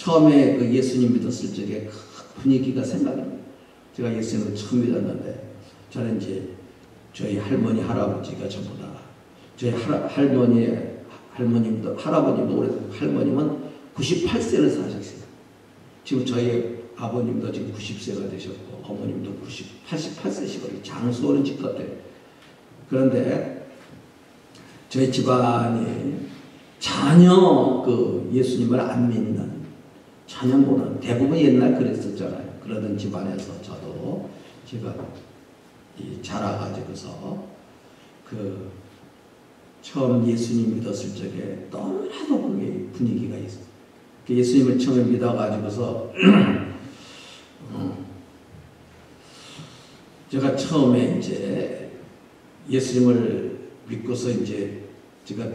처음에 그 예수님 믿었을 적에 그 분위기가 생각납니다. 제가 예수님을 처음 믿었는데 저는 이제 저희 할머니 할아버지가 전부 다 저희 할머님도 할아버님도 오래 할머님은 98세를 사셨어요. 지금 저희 아버님도 지금 90세가 되셨고 어머님도 88세시거든요. 장수오는 집 같아요. 그런데 저희 집안이 전혀 그 예수님을 안 믿는 전혀 모르는 대부분 옛날 그랬었잖아요. 그러던 집안에서 저도 제가 자라가지고서 그 처음 예수님 믿었을 적에 너무나도 그게 분위기가 있어요. 예수님을 처음에 믿어가지고서 제가 처음에 이제 예수님을 믿고서 이제 제가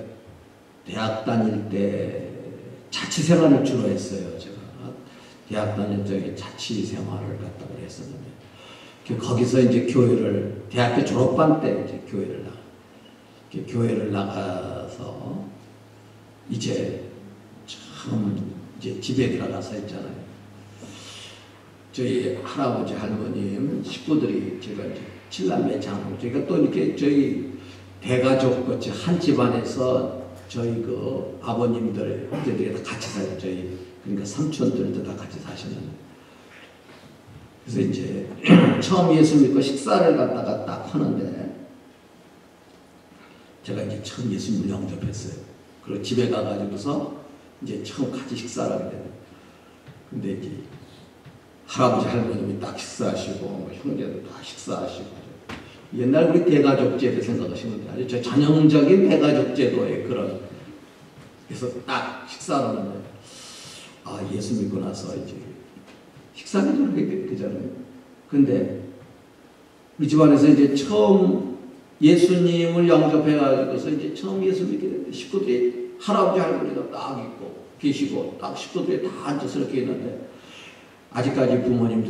대학 다닐 때 자취 생활을 주로 했어요. 제가 대학 다닐 적에 자취 생활을 갖다가 했었는데 거기서 이제 교회를 대학교 졸업반 때 이제 교회를 나가서 이제 처음 이제 집에 들어가서 했잖아요. 저희 할아버지 할머님 식구들이 제가 이제 칠남매 장로 저희가 또 이렇게 저희 대가족 같이 한 집안에서 저희 그 아버님들 형제들이 다 같이 살아요. 저희 그러니까 삼촌들도 다 같이 사시는. 그래서 이제 처음 예수 믿고 식사를 갖다가 딱 하는데 제가 이제 처음 예수님을 영접했어요. 그리고 집에 가가지고서 이제 처음 같이 식사를 하게 돼요. 근데 이제 할아버지 할머님이 딱 식사하시고 뭐 형제들 다 식사하시고 옛날 우리 대가족제도 생각하시면 돼요. 아주 전형적인 대가족제도의 그런. 그래서 딱 식사를 하는데 예수 믿고 나서 이제 식사기도 하게 되잖아요. 근데 우리 집안에서 이제 처음 예수님을 영접해가지고서 이제 처음 예수 믿게 됐는데 식구들이 할아버지 할머니도 딱 있고 계시고 딱 식구들이 다 앉아서 이렇게 있는데 아직까지 부모님도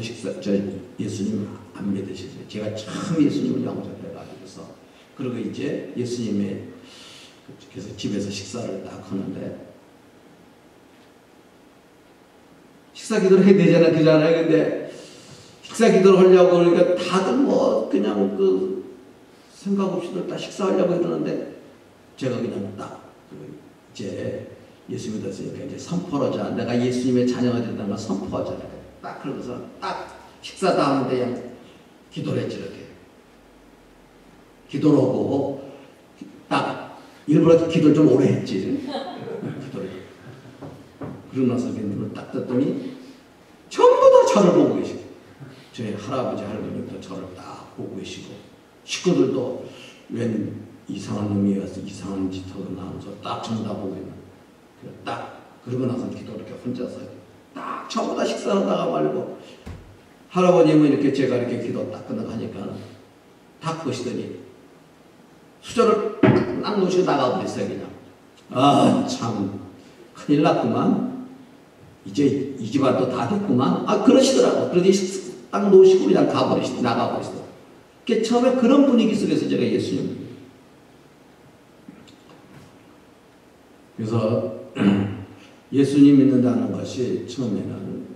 예수님 안 믿으시죠. 제가 처음 예수님을 영접해가지고서 그리고 이제 예수님의 그래서 집에서 식사를 딱 하는데 식사 기도를 해야 되잖아요. 그잖아요. 근데 식사 기도를 하려고 그러니까 다들 뭐 그냥 그 생각 없이들 다 식사하려고 이러는데 제가 그냥 딱 이제 예수 믿었으니까 이제 선포하자. 내가 예수님의 자녀가 된다는 걸 선포하자. 딱 그러고서 딱 식사 다 하는데 그냥 기도를 했지 이렇게. 기도를 하고 딱 일부러 기도를 좀 오래 했지. 기도를. 그러고 나서 눈을 딱 떴더니 전부 다 저를 보고 계시고 저희 할아버지 할머니도 저를 딱 보고 계시고 식구들도 웬 이상한 놈이 와서 이상한 짓 하고 나면서 딱 쳐다보고 있는. 딱 그러고 나서 기도 이렇게 혼자서 딱 전부 다 식사하다가 말고 할아버님은 이렇게 제가 이렇게 기도 딱 끝나고 하니까 딱 보시더니 수저를 딱 놓으시고 나가버렸어요. 그냥 참 큰일 났구만. 이제 이 집안도 다 됐구만. 그러시더라고. 그러더니 딱 놓으시고 그냥 나가버리시더라고. 처음에 그런 분위기 속에서 제가 예수님. 그래서 예수님 믿는다는 것이 처음에는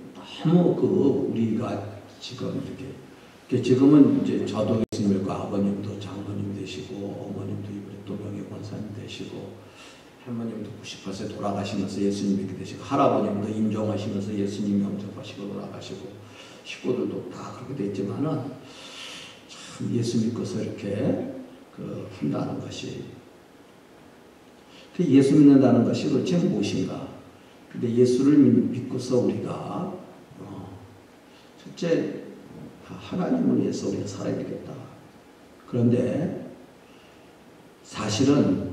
너무 우리가 지금 이렇게 지금은 이제 저도 예수님 믿고 아버님도 장로님 되시고 어머님도 이번에 또 명예 권사님 되시고 할머님도 98세 돌아가시면서 예수님 믿게 되시고 할아버님도 임종하시면서 예수님 영접하시고 돌아가시고 식구들도 다 그렇게 됐지만은 참 예수 믿고서 이렇게 한다는 것이 예수 믿는다는 것이 도대체 무엇인가? 근데 예수를 믿고서 우리가 첫째 하나님을 위해서 우리가 살아야 되겠다. 그런데 사실은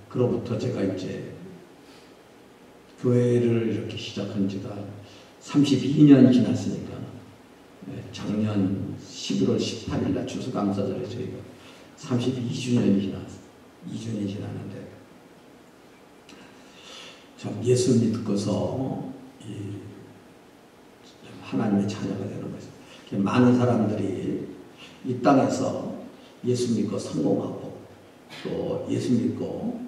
그로부터 제가 이제 교회를 이렇게 시작한 지가 32년이 지났으니까 작년 11월 18일 날 추수감사절에 저희가 32주년이 지났어요. 2주년이 지났는데 참 예수 믿고서 하나님의 자녀가 되는 거죠. 많은 사람들이 이 땅에서 예수 믿고 성공하고 또 예수 믿고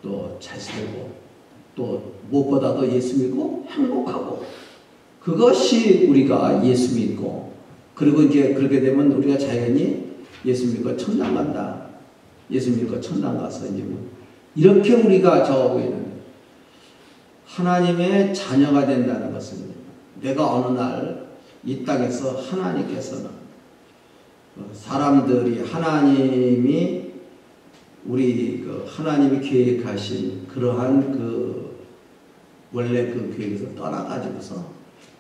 또 잘 살고 또 무엇보다도 예수 믿고 행복하고, 그것이 우리가 예수 믿고, 그리고 이제 그렇게 되면 우리가 자연히 예수 믿고 천당 간다. 예수 믿고 천당 가서 이제 뭐 이렇게 우리가 저하고 있는 하나님의 자녀가 된다는 것은, 내가 어느 날 이 땅에서 하나님께서는 사람들이 하나님이 우리 하나님이 계획하신 그러한 원래 그 계획에서 떠나가지고서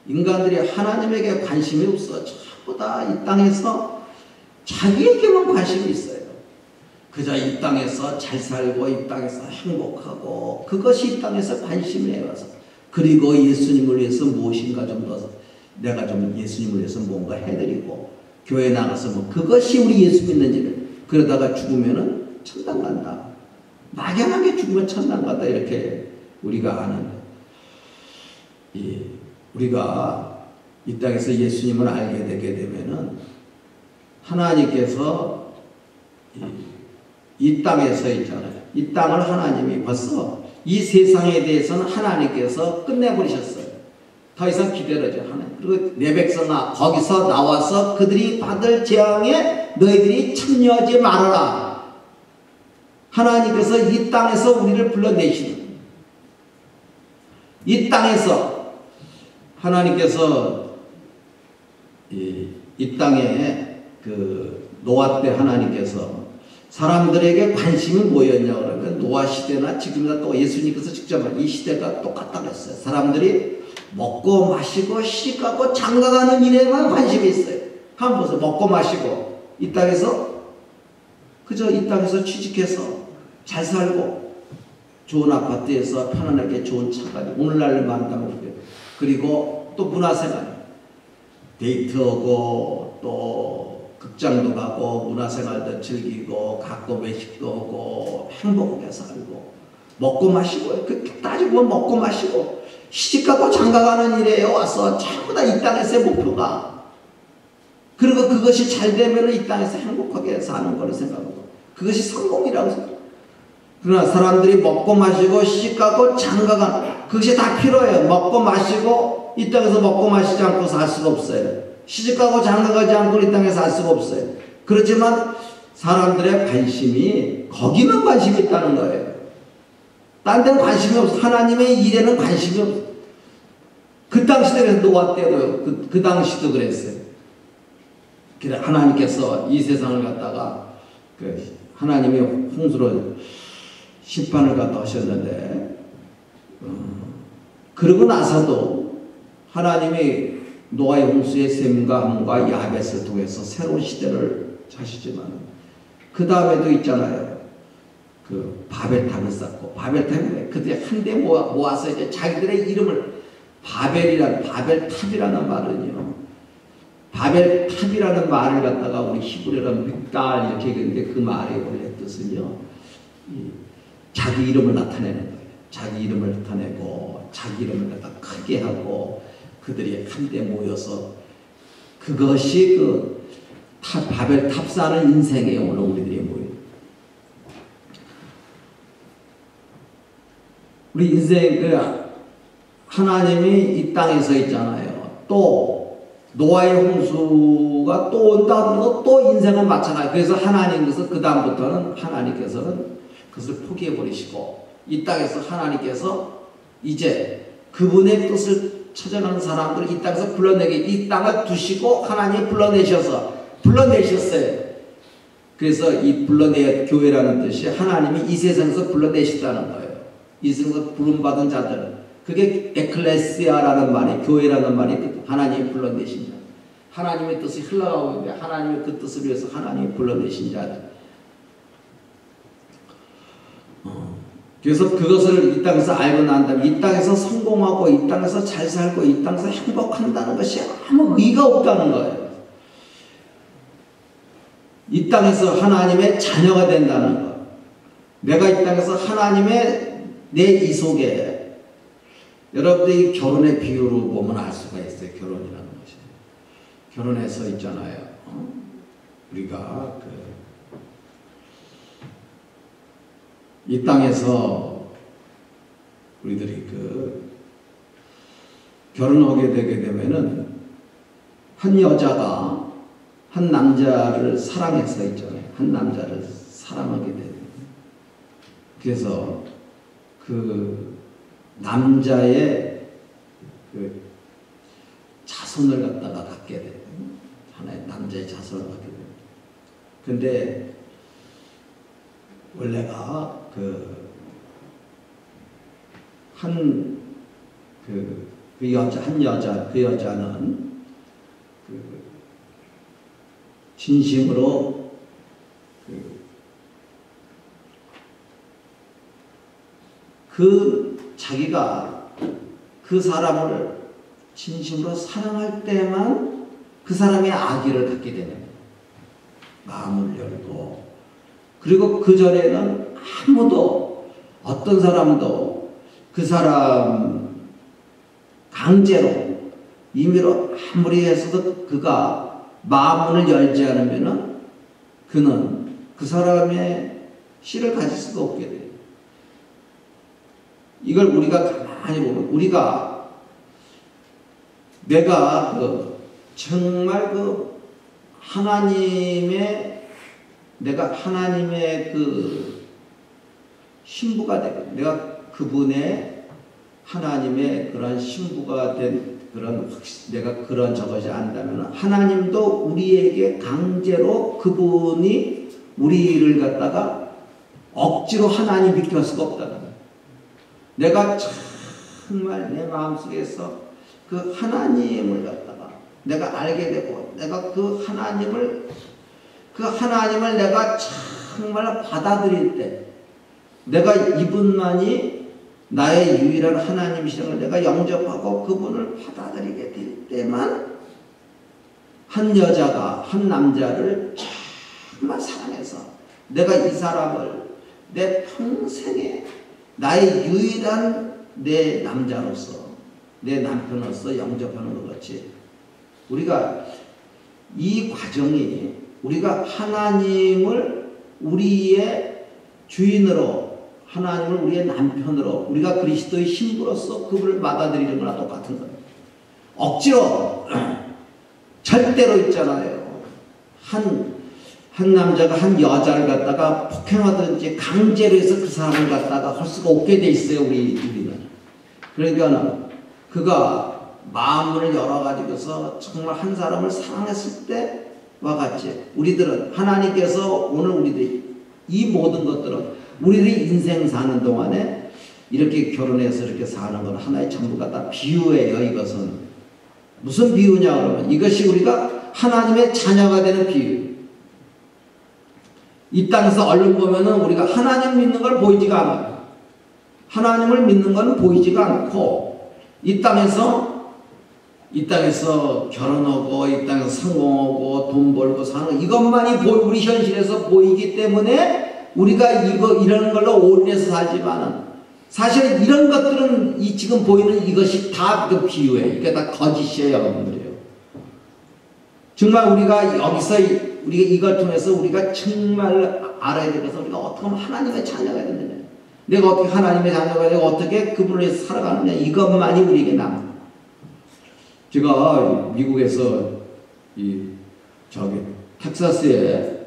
인간들이 하나님에게 관심이 없어 전부 다 이 땅에서 자기에게만 관심이 있어요. 그저 이 땅에서 잘 살고 이 땅에서 행복하고, 그것이 이 땅에서 관심이에요. 와서 그리고 예수님을 위해서 무엇인가 좀 더 내가 좀 예수님을 위해서 뭔가 해드리고 교회 나가서 뭐 그것이 우리 예수 믿는지는, 그러다가 죽으면은 천당 간다. 막연하게 죽으면 천당 간다. 이렇게 우리가 아는데, 우리가 이 땅에서 예수님을 알게 되게 되면은 하나님께서 이 땅에서 있잖아요. 이 땅을 하나님이 벌써 이 세상에 대해서는 하나님께서 끝내버리셨어요. 더 이상 기다려줘 하나님. 그리고 내 백성아, 거기서 나와서 그들이 받을 재앙에 너희들이 참여하지 말아라. 하나님께서 이 땅에서 우리를 불러내시는, 이 땅에서 하나님께서 이 땅에 노아 때 하나님께서 사람들에게 관심이 뭐였냐 그러면, 노아 시대나 지금이나 또 예수님께서 직접 이 시대가 똑같다고 했어요. 사람들이 먹고 마시고 시집가고 장가가는 일에만 관심이 있어요. 한번 보세요. 먹고 마시고 이 땅에서 그저 이 땅에서 취직해서 잘 살고 좋은 아파트에서 편안하게 좋은 차 가지고 오늘날을 말한다면, 그리고 또 문화생활 데이트하고 또 극장도 가고 문화생활도 즐기고 가끔 외식도 하고 행복하게 살고 먹고 마시고, 따지고 보면 먹고 마시고 시집가고 장가가는 일에 와서 전부 다 이 땅에서의 목표가, 그리고 그것이 잘 되면 이 땅에서 행복하게 사는 거를 생각하고 그것이 성공이라고 생각해요. 그러나 사람들이 먹고 마시고 시집가고 장가가는, 그것이 다 필요해요. 먹고 마시고 이 땅에서 먹고 마시지 않고 살 수가 없어요. 시집가고 장가가지 않고 이 땅에 살 수가 없어요. 그렇지만 사람들의 관심이 거기만 관심이 있다는 거예요. 딴 데는 관심이 없어. 하나님의 일에는 관심이 없어. 그 당시 때 노아 때도 그 당시도 그랬어요. 그래 하나님께서 이 세상을 갖다가 하나님이 홍수로 심판을 갖다 하셨는데, 그러고 나서도 하나님이 노아의 홍수의 셈과 함과 야벳을 통해서 새로운 시대를 하시지만, 그 다음에도 있잖아요. 바벨탑을 쌓고, 바벨탑에 그때 한데 모아서 이제 자기들의 이름을 바벨탑이라는 말은요, 바벨탑이라는 말을 갖다가 우리 히브리어로 믹달 이렇게 얘기했는데, 그 말의 원래 뜻은요, 자기 이름을 나타내는 거예요. 자기 이름을 나타내고 자기 이름을 갖다 크게 하고 그들이 한데 모여서, 그것이 바벨탑 쌓는 인생이에요. 오늘 우리들이 모여. 우리 인생 하나님이 이 땅에서 있잖아요. 또 노아의 홍수가 또 온다 그러고 또 인생은 마찬가지. 그래서 하나님께서 그 다음부터는 하나님께서는 그것을 포기해 버리시고, 이 땅에서 하나님께서 이제 그분의 뜻을 찾아가는 사람들을 이 땅에서 불러내게, 이 땅을 두시고 하나님이 불러내셨어요. 그래서 이 교회라는 뜻이 하나님이 이 세상에서 불러내셨다는 거예요. 이 세상에서 부름받은 자들, 그게 에클레시아라는 말이, 교회라는 말이 하나님이 불러내신 자, 하나님의 뜻이 흘러가고 있는데 하나님의 그 뜻을 위해서 하나님이 불러내신 자들. 그래서 그것을 이 땅에서 알고 난 다음에 이 땅에서 성공하고 이 땅에서 잘 살고 이 땅에서 행복한다는 것이 아무 의의가 없다는 거예요. 이 땅에서 하나님의 자녀가 된다는 것. 내가 이 땅에서 하나님의 내 이 속에, 여러분들이 결혼의 비유를 보면 알 수가 있어요. 결혼이라는 것이. 결혼해서 있잖아요. 우리가 이 땅에서 우리들이 결혼하게 되게 되면은 한 여자가 한 남자를 사랑해서 있잖아요. 한 남자를 사랑하게 되는. 그래서 그 남자의 그 자손을 갖다가 갖게 돼요. 하나의 남자의 자손을 갖게 돼요. 근데 원래가 그 여자는 진심으로 자기가 그 사람을 진심으로 사랑할 때만 그 사람의 아기를 갖게 되는 거예요. 마음을 열고. 그리고 그 전에는 아무도, 어떤 사람도 그 사람 강제로, 임의로 아무리 해서도 그가 마음을 열지 않으면은 그는 그 사람의 씨를 가질 수가 없게 돼요. 이걸 우리가 가만히 보면, 내가 정말 내가 하나님의 신부가 되고, 내가 그분의 하나님의 그런 신부가 된 내가 그런 저것이 안다면 하나님도 우리에게 강제로 그분이 우리를 갖다가 억지로 하나님 믿게 할 수가 없다는 거예요. 내가 정말 내 마음속에서 그 하나님을 갖다가 내가 알게 되고, 내가 그 하나님을 내가 정말 받아들일 때, 내가 이분만이 나의 유일한 하나님이시라는 걸 내가 영접하고 그분을 받아들이게 될 때만 한 여자가 한 남자를 정말 사랑해서 내가 이 사람을 내 평생에 나의 유일한 내 남자로서, 내 남편으로서 영접하는 것 같이, 우리가 이 과정이, 우리가 하나님을 우리의 주인으로, 하나님을 우리의 남편으로, 우리가 그리스도의 신부로서 그분을 받아들이는 거나 똑같은 거예요. 억지로 절대로 있잖아요. 한 남자가 한 여자를 갖다가 폭행하든지 강제로 해서 그 사람을 갖다가 할 수가 없게 돼 있어요. 우리는. 그러니까 그가 마음을 열어가지고서 정말 한 사람을 사랑했을 때와 같이, 우리들은 하나님께서 오늘 우리들이 이 모든 것들은 우리들이 인생 사는 동안에 이렇게 결혼해서 이렇게 사는 건 하나의 전부가 다 비유예요. 이것은 무슨 비유냐 그러면 이것이 우리가 하나님의 자녀가 되는 비유. 이 땅에서 얼른 보면은 우리가 하나님 믿는 걸 보이지가 않아요. 하나님을 믿는 건 보이지가 않고, 이 땅에서 결혼하고, 이 땅에서 성공하고, 돈 벌고 사는 이것만이 우리 현실에서 보이기 때문에 우리가 이런 걸로 올인해서 살지만은, 사실 이런 것들은 지금 보이는 이것이 다 그 비유예요. 이게 다 거짓이에요, 여러분들이요. 정말 우리가 여기서 우리가 이걸 통해서 우리가 정말 알아야 될 것은, 우리가 어떻게 하면 하나님의 자녀가 되느냐, 내가 어떻게 하나님의 자녀가 되고 어떻게 그분을 위해서 살아가느냐, 이것만이 우리에게 남아. 제가 미국에서 텍사스에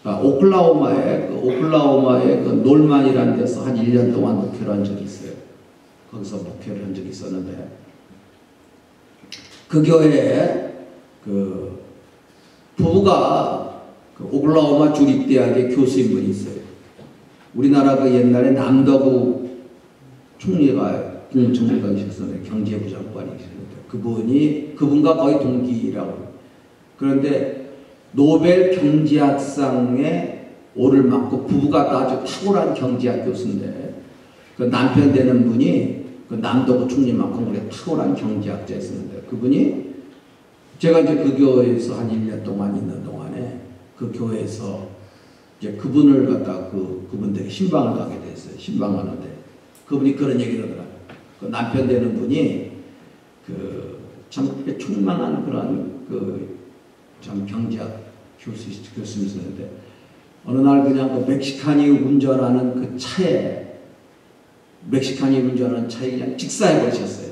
오클라호마의 놀만이라는 데서 한 1년 동안 목회를 한 적이 있어요. 거기서 목회를 한 적이 있었는데, 그 교회에 부부가 오클라호마 주립대학의 교수인분이 있어요. 우리나라 옛날에 남덕우 총리가 국무총리관이셨었는데, 경제부 장관이셨는데, 그분과 거의 동기라고. 그런데 노벨 경제학상에 오를 맡고, 부부가 아주 탁월한 경제학 교수인데, 그 남편 되는 분이 그 남덕우 총리만큼 우리 탁월한 경제학자였었는데, 그분이, 제가 이제 그 교회에서 한 1년 동안 있는 동안에 그 교회에서 이제 그분을 갖다가 그분들이 신방을 가게 됐어요. 신방하는데 그분이 그런 얘기를 하더라고요. 그 남편 되는 분이 참 충만한 그런 참 경제학 교수님이었는데, 어느 날 그냥 그 멕시칸이 운전하는 그 차에 멕시칸이 운전하는 차에 그냥 직사해 버리셨어요.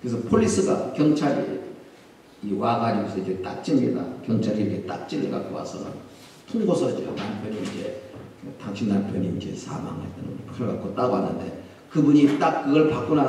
그래서 폴리스가 경찰이 와가지고서 이제 딱집니다. 경찰이 이렇게 딱지를 갖고 와서 통고서죠. 남편이 이제 당신 남편이 이제 사망했다는 걸 갖고 딱 왔는데 그분이 딱 그걸 받고 나서